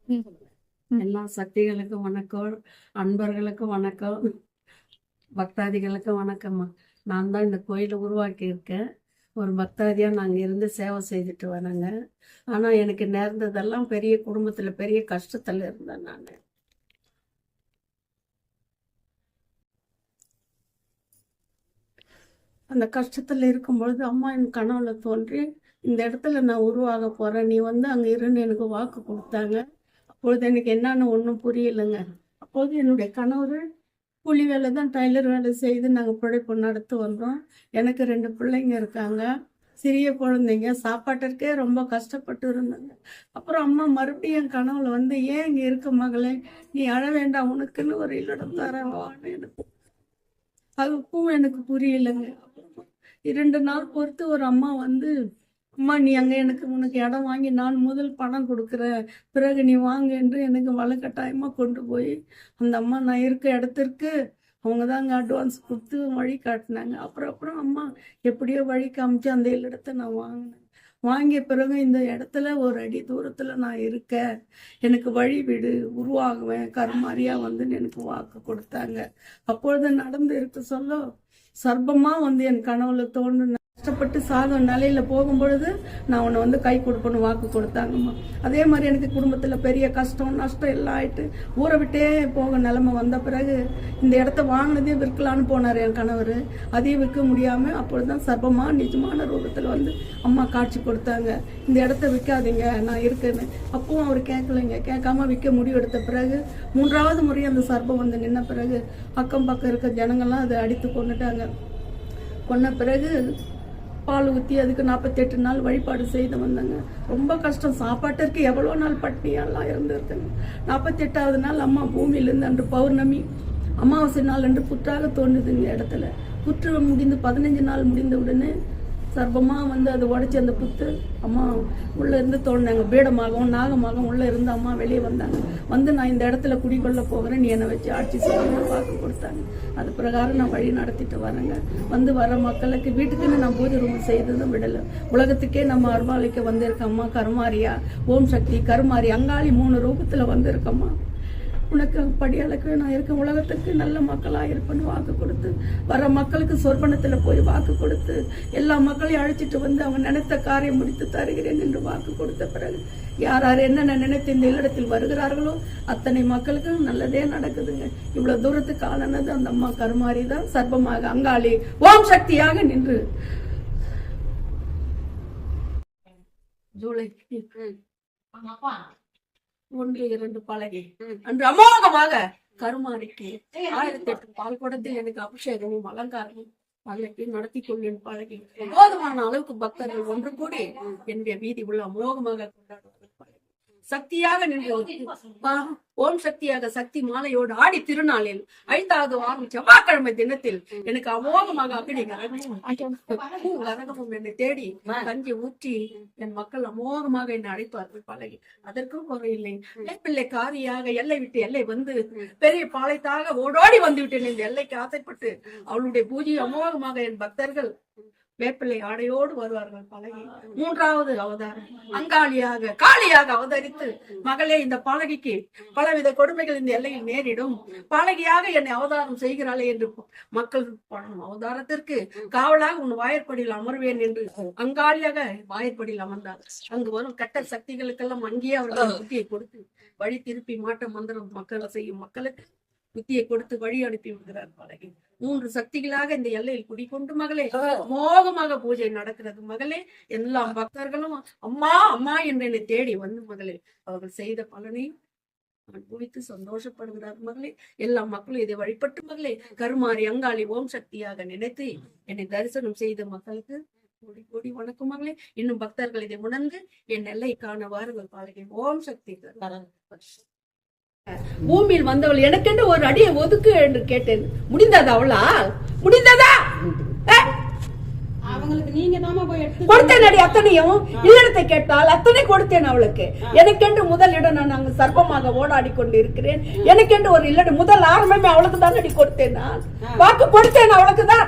எல்லா சக்திகளுக்கும் வணக்கம், அன்பர்களுக்கும் வணக்கம், பக்தாதிகளுக்கும் வணக்கம்மா. நான் தான் இந்த கோயிலை உருவாக்கி இருக்கேன். ஒரு பக்தாதியா நாங்கள் இருந்து சேவை செய்துட்டு வராங்க. ஆனால் எனக்கு நேர்ந்ததெல்லாம் பெரிய குடும்பத்தில் பெரிய கஷ்டத்தில் இருந்தேன். நான் அந்த கஷ்டத்தில் இருக்கும்பொழுது அம்மா என் கனவுல தோன்றி, இந்த இடத்துல நான் உருவாக போகிறேன், நீ வந்து அங்கே இருன்னு எனக்கு வாக்கு கொடுத்தாங்க. அப்பொழுது எனக்கு என்னன்னு ஒன்றும் புரியலைங்க. அப்போது என்னுடைய கணவர் கூலி வேலை தான், டைலர் வேலை செய்து நாங்கள் பிழைப்பு நடத்து வந்தோம். எனக்கு 2 பிள்ளைங்க இருக்காங்க, சிறிய குழந்தைங்க. சாப்பாட்டிற்கே ரொம்ப கஷ்டப்பட்டு இருந்தாங்க. அப்புறம் அம்மா மறுபடியும் என் கனவுல வந்து, ஏன் இங்கே இருக்க மகளே, நீ அழ வேண்டாம், உனக்குன்னு ஒரு இல்லடம் தரவான்னு எனக்கு. அதுக்கும் எனக்கு புரியலைங்க. 2 நாள் பொறுத்து ஒரு அம்மா வந்து, அம்மா நீ அங்கே உனக்கு இடம் வாங்கி நான் முதல் பணம் கொடுக்குறேன், பிறகு நீ வாங்க என்று எனக்கு வலுக்கட்டாயமாக கொண்டு போய் அந்த அம்மா நான் இருக்க இடத்திற்கு அவங்க தான் அங்கே அட்வான்ஸ் கொடுத்து வழி காட்டினாங்க. அப்புறம் அம்மா எப்படியோ வழி காமிச்சு அந்த இடத்த நான் வாங்கினேன். வாங்கிய பிறகு இந்த இடத்துல ஒரு அடி தூரத்தில் நான் இருக்கேன், எனக்கு வழி விடு, உருவாகுவேன், கருமாரியாக வந்து எனக்கு வாக்கு கொடுத்தாங்க. அப்பொழுது நடந்து இருக்க சொல்ல சர்ப்பமாக வந்து என் கனவுல தோன்று கஷ்டப்பட்டு சாக நிலையில போகும்பொழுது நான் உன்னை வந்து கை கொடுப்பேன்னு வாக்கு கொடுத்தாங்கம்மா. அதே மாதிரி எனக்கு குடும்பத்தில் பெரிய கஷ்டம் நஷ்டம் எல்லாம் ஆயிட்டு ஊரை விட்டே போக நிலைமை வந்த பிறகு இந்த இடத்த வாங்கினதே விற்கலான்னு போனார் என் கணவர். அதையும் விற்க முடியாமல் அப்பொழுதுதான் சர்ப்பமா நிஜமான ரூபத்தில் வந்து அம்மா காட்சி கொடுத்தாங்க. இந்த இடத்த விற்காதீங்க, நான் இருக்கேன்னு. அப்பவும் அவர் கேட்கலைங்க. கேட்காம விற்க முடிவு எடுத்த பிறகு 3வது முறை அந்த சர்ப்பம் வந்து நின்ன பிறகு அக்கம் பக்கம் இருக்க ஜனங்கள்லாம் அதை அடித்து கொண்டுட்டாங்க. கொன்ன பிறகு பால் ஊற்றி அதுக்கு 48 நாள் வழிபாடு செய்து வந்தாங்க. ரொம்ப கஷ்டம், சாப்பாட்டிற்கு எவ்வளோ நாள் பட்டினியெல்லாம் இருந்திருக்குங்க. 48வது நாள் அம்மா பூமியிலேருந்து அன்று பௌர்ணமி அமாவாசை நாள் என்று புற்றாக தோணுது. இந்த இடத்துல புற்று முடிந்து 15 நாள் முடிந்த உடனே சர்ப்பமாக வந்து அதை உடைச்சி அந்த புத்து அம்மா உள்ளே இருந்து தோணுனாங்க. பீடமாகவும் நாகமாகவும் உள்ளே இருந்து அம்மா வெளியே வந்தாங்க. வந்து நான் இந்த இடத்துல குடிக்கொள்ள போகிறேன், நீ என்னை வச்சு ஆட்சி செய்யணும்னு வாக்கு கொடுத்தாங்க. அது பிரகாரம் நான் வழி நடத்திட்டு வரேங்க. வந்து வர மக்களுக்கு வீட்டுக்குன்னு நான் பூஜை ரூம் செய்ததும் விடலை. உலகத்துக்கே நம்ம அருள்பாலிக்க வந்திருக்கம்மா. கருமாரியா, ஓம் சக்தி, கருமாரி, அங்காளி 3 ரூபத்தில் வந்திருக்கம்மா. உனக்கு படியாளுக்கு நான் இருக்க உலகத்துக்கு நல்ல மக்களாக இருப்பேன்னு வாக்கு கொடுத்து வர மக்களுக்கு சொர்ப்பணத்தில் போய் வாக்கு கொடுத்து எல்லா மக்களையும் அழைச்சிட்டு வந்து அவங்க நினைத்த காரியம் முடித்து தருகிறேன் என்று வாக்கு கொடுத்த பிறகு யார் யார் என்னென்ன நினைத்து இந்த இல்லடத்தில் வருகிறார்களோ அத்தனை மக்களுக்கு நல்லதே நடக்குதுங்க. இவ்வளவு தூரத்துக்கு ஆனது அந்த அம்மா கருமாரி தான் சர்ப்பமாக அங்காளி ஓம் சக்தியாக நின்று ஜூலை 1-2 பழகி அன்று அமோகமாக கருமாரிக்கு 1008 பால் குடத்தில் எனக்கு அபிஷேகமும் அலங்காரமும் பழகி நடத்தி கொள்ளேன். பழகி போதுமான அளவுக்கு பக்தர்கள் ஒன்று கூடி என்னுடைய வீதி உள்ள அமோகமாக கொண்டாடுவார்கள். சக்தியாக நின்று ஓம் சக்தியாக சக்தி மாலையோடு ஆடி திருநாளில் 5வது வாரம் செவ்வாய்க்கிழமை தினத்தில் எனக்கு அமோகமாக அக்னி கரகமும் என்னை தேடி கஞ்சி ஊற்றி என் மக்கள் அமோகமாக என்னை அழைப்பார்கள். பழகி அதற்கும் குறையில்லை. பிள்ளை காரியாக எல்லை விட்டு எல்லை வந்து பெரிய பாளையத்தாக ஓடோடி வந்து விட்டேன். இந்த எல்லைக்கு ஆசைப்பட்டு அவளுடைய பூஜை அமோகமாக என் பக்தர்கள் வேப்பிள்ளை ஆடையோடு வருவார்கள். பழகி 3வது அவதாரம் அங்காளியாக காளியாக அவதரித்து, மகளே இந்த பழகிக்கு பலவித கொடுமைகள் இந்த எல்லையில் நேரிடும், பழகியாக என்னை அவதாரம் செய்கிறாளே என்று மக்கள் அவதாரத்திற்கு காவலாக உன் வாயற்படியில் அமர்வேன் என்று அங்காளியாக வாயற்படியில் அமர்ந்தார். அங்கு வரும் கட்ட சக்திகளுக்கெல்லாம் அங்கேயே அவர்கள் புத்தியை கொடுத்து வழி திருப்பி மாற்ற மந்திரம் மக்களை செய்யும் மக்களுக்கு புத்தியை கொடுத்து வழி அனுப்பி விடுகிறார். பழகி 3 சக்திகளாக இந்த எல்லையில் குடிக்கொண்டு மகளே மோகமாக பூஜை நடக்கிறது. மகளே எல்லா பக்தர்களும் அம்மா அம்மா என்று என்னை தேடி வந்து மகளே அவர்கள் செய்த பலனை அனுபவித்து சந்தோஷப்படுகிறார். மகளே எல்லா மக்களும் இதை வழிபட்டு மகளே கருமாரி அங்காளி ஓம் சக்தியாக நினைத்து என்னை தரிசனம் செய்த மக்களுக்கு கோடி கோடி வணக்கம் மகளே. இன்னும் பக்தர்கள் இதை உணர்ந்து என் எல்லை காண வாருங்கள். பழகி ஓம் சக்தி. பூமியில் வந்தவள் எனக்கென்று ஒரு அடியை ஒதுக்கு என்று கேட்டேன். முடிந்ததா அவளால்? முடிந்ததா? அவங்களுக்கு நீங்க தான் போய் கொடுத்தேன் அடி அத்தனையும். இல்லடத்தை கேட்டால் அத்தனை கொடுத்தேன் அவளுக்கு. எனக்கென்று முதல் இடம் நான் அங்கு சர்ப்பமாக ஓடாடி கொண்டு இருக்கிறேன். எனக்கென்று ஒரு இல்லடு முதல் ஆரம்பமே அவளுக்கு தான் அடி கொடுத்தேன். நான் வாக்கு கொடுத்தேன் அவளுக்கு தான்.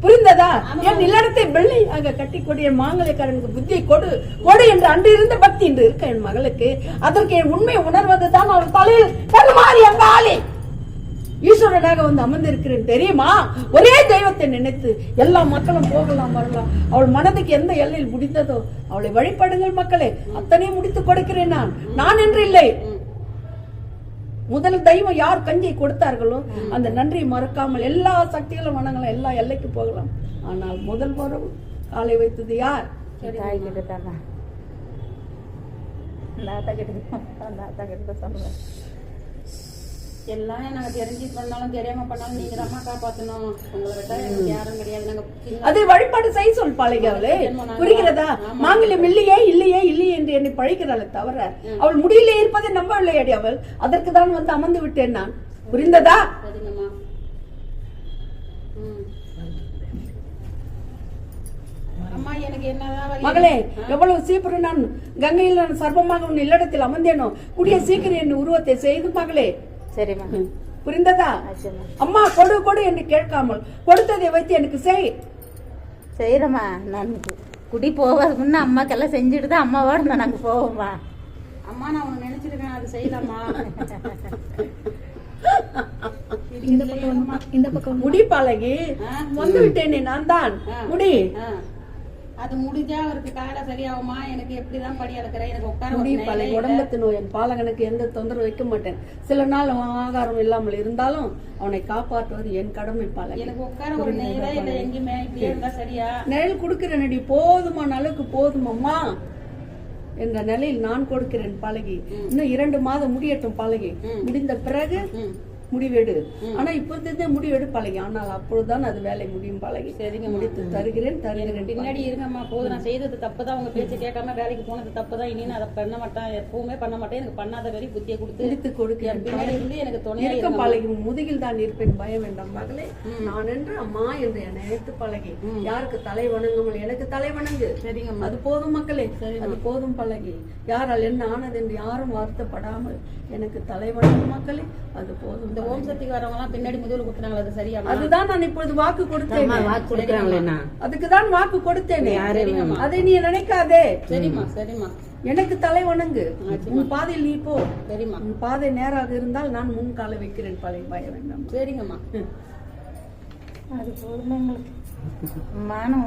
புரிந்ததா? என் இல்லடத்தை வெள்ளையாக கட்டி கொடு, என் மாங்கல்யக்காரனுக்கு புத்தியை கொடு கொடு என்று அன்று இருந்த பக்தி இன்று இருக்க என் மகளுக்கு. அதற்கு என் உண்மையை உணர்வதுதான் அவள் தலையில் பெருமாறி அங்க ஆளி ஈஸ்வரனாக வந்து அமர்ந்திருக்கிறேன் தெரியுமா? ஒரே தெய்வத்தை நினைத்து எல்லா மக்களும் போகலாம் வரலாம். அவள் மனதுக்கு எந்த எல்லையில் முடிந்ததோ அவளை வழிபடுங்கள் மக்களே, அத்தனையும் முடித்து கொடுக்கிறேன். நான் என்று இல்லை. முதல் தெய்வம் யார் கஞ்சியை கொடுத்தார்களோ அந்த நன்றி மறக்காமல் எல்லா சக்திகளும் வணங்கலாம், எல்லா எல்லைக்கு போகலாம். ஆனால் முதல் வரவு காலை வைத்தது யார்? எல்லாம் நாங்க தெரிஞ்சு பண்ணாலும் தெரியாம பண்ணாலும் நீங்க தான் காப்பாத்தணும். உங்களை விட்டா எனக்கு யாரும் கிடையாது. நாங்க அதை வழிபாடு செய்ய சொல் பழகியவளே, புரிகிறதா? மாங்கல்யம் இல்லையே இல்லையே இல்லையே என்று என்னை பழிக்கிறாளே தவிர அவள் முடியலே இருப்பதை நம்பவில்லையடி அவள். அதற்கு தான் வந்து அமர்ந்து விட்டேன் நான். புரிந்ததா? சரிங்கம்மா. அம்மா எனக்கு என்னதான் மகளே, எவ்வளவு சீக்கிரம் நான் கங்கையில் நான் சர்வமாக உன் இல்லடத்தில் அமர்ந்தேனோ கூடிய சீக்கிரம் என் உருவத்தை செய்து மகளே. சரிம்மா, புரிந்ததா? அம்மா கொடு கொடு என்று கேட்காமல் கொடுத்ததை வைத்து எனக்கு செய்யறமா. நான் குடி போவதுக்கு முன்ன அம்மாக்கெல்லாம் செஞ்சுட்டு தான் அம்மாவோட நாங்க போவோம்மா. அம்மா நான் உன்னை நினைச்சிருக்கேன், அது செய்யலாமா? இந்த பக்கம் முடி பழகி வந்து விட்டேனே நான் தான். முடி அது முடிஞ்சா அவருக்கு காலை சரியாகுமா? எனக்கு எப்படிதான் படி அளக்கிறேன், எனக்கு உட்கார முடி பழகி உடம்பத்து நோய். என் பாலகனுக்கு எந்த தொந்தரவு வைக்க மாட்டேன். சில நாள் ஆகாரம் இல்லாமல் இருந்தாலும் அவனை காப்பாற்றுவது என் கடமை. பழகி எனக்கு உட்கார ஒரு நேரம் இல்லை, எங்கேயுமே இப்படியே இருந்தா சரியா? நிழல் கொடுக்கிற நடி போதுமான அளவுக்கு போதும் அம்மா என்ற நிலையில் நான் கொடுக்கிறேன் பழகி. இன்னும் 2 மாதம் முடியட்டும் பழகி. முடிந்த பிறகு முடிவெடு. ஆனா இப்போதே முடிவெடு பழகி. ஆனால் அப்பொழுதுதான் அது வேலை முடியும் பழகி. சரிங்க, முடித்து தருகிறேன். பின்னாடி இருங்கம்மா. போது நான் செய்தது தப்புதான், உங்க பேச்சு கேட்காம வேலைக்கு போனது தப்புதான். இனி நான் அதை பண்ண மாட்டேன், எப்பவுமே பண்ண மாட்டேன். எனக்கு பண்ணாத வரை புத்தியை கொடுத்து கொடுக்கிறேன். பின்னாடி இருந்து எனக்கு துணை இருக்க பழகி. முதுகில் தான் இருப்பேன், பயம் வேண்டாம் மகளே. நான் என்று அம்மா என்று என்னை நினைத்து பழகி. யாருக்கு தலை வணங்காமல் எனக்கு தலை வணங்கு. சரிங்கம்மா, அது போதும் மக்களே, அது போதும் பழகி. யாரால் என்ன ஆனது என்று யாரும் வருத்தப்படாமல் எனக்கு தலை வணங்கும் மக்களே, அது போதும். இந்த ஓம் சக்திக்கு வரவங்க எல்லாம் பின்னாடி முதல் குத்துனாங்களா? அது சரியா? அதுதான் நான் இப்பொழுது வாக்கு கொடுத்தேன். அதுக்குதான் வாக்கு கொடுத்தேனே. அதை நீ நினைக்காதே. சரிம்மா, சரிம்மா. எனக்கு தலை வணங்கு. உன் பாதையில் நீ போ. சரிம்மா. உன் பாதை நேராக இருந்தால் நான் முன் காலை வைக்கிறேன் பழைய பய வேண்டாம். சரிங்கம்மா. அது போதுமா எங்களுக்கு? மானம்